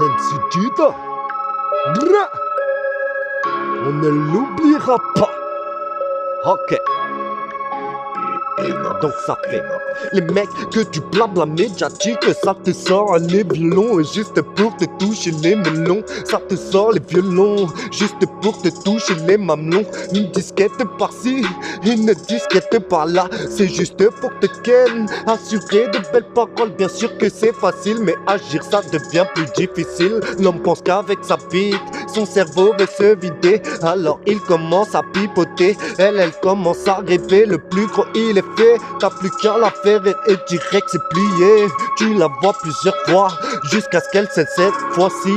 MC Dida. On ne l'oubliera pas. Ok. Donc ça fait les mecs que tu blabla médiatique, ça te sort les violons juste pour te toucher les melons. Ça te sort les violons juste pour te toucher les mamelons. Une disquette par-ci, une disquette par-là, c'est juste pour te ken. Assurer de belles paroles, bien sûr que c'est facile, mais agir ça devient plus difficile. L'homme pense qu'avec sa bite, son cerveau veut se vider, alors il commence à pipoter. Elle commence à rêver, le plus gros il est fait. T'as plus qu'à la faire et direct c'est plié. Tu la vois plusieurs fois jusqu'à ce qu'elle cesse cette fois-ci.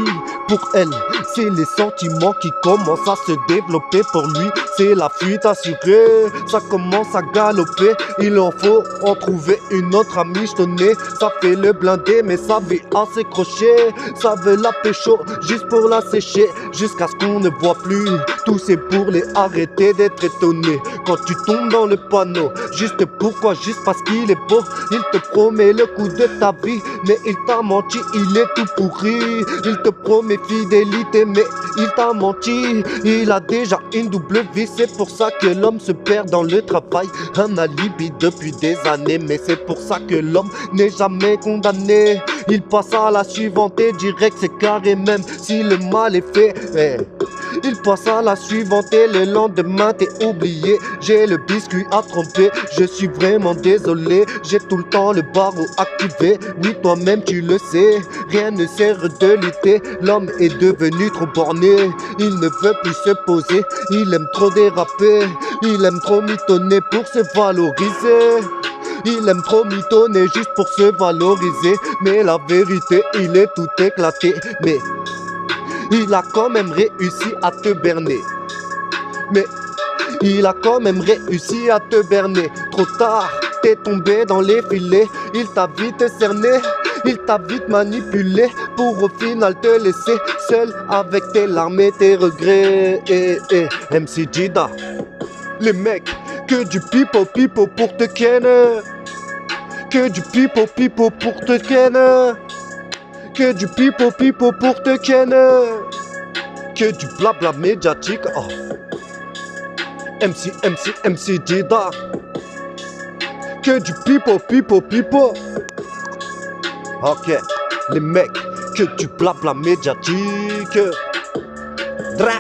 Pour elle, c'est les sentiments qui commencent à se développer. Pour lui, c'est la fuite assurée. Ça commence à galoper, il en faut en trouver une autre à michetonner. Ça fait le blindé, mais ça vit à ses crochets. Ça veut la pécho juste pour la sécher, jusqu'à ce qu'on ne voit plus. Tout c'est pour les arrêter d'être étonnés. Quand tu tombes dans le panneau, juste pourquoi? Juste parce qu'il est beau. Il te promet le coup de ta vie, mais il t'a menti, il est tout pourri. Il te promet fidélité, mais il t'a menti. Il a déjà une double vie, c'est pour ça que l'homme se perd dans le travail. Un alibi depuis des années, mais c'est pour ça que l'homme n'est jamais condamné. Il passe à la suivante et direct c'est carré, même si le mal est fait. Il passe à la suivante et le lendemain t'es oublié. J'ai le biscuit à tromper, je suis vraiment désolé. J'ai tout le temps le barreau activé, oui toi-même tu le sais. Rien ne sert de lutter, l'homme est devenu trop borné. Il ne veut plus se poser, il aime trop déraper. Il aime trop mitonner pour se valoriser. Il aime trop mitonner juste pour se valoriser. Mais la vérité, il est tout éclaté. Mais il a quand même réussi à te berner. Mais il a quand même réussi à te berner. Trop tard, t'es tombé dans les filets. Il t'a vite cerné, il t'a vite manipulé, pour au final te laisser seul avec tes larmes et tes regrets. MC Dida, les mecs, que du pipo pour te ken. Que du pipo pour te ken. Que du pipo pour te ken. Que du blabla médiatique. Oh. MC Dida. Que du pipo. Ok, les mecs, que du blabla médiatique. Dra.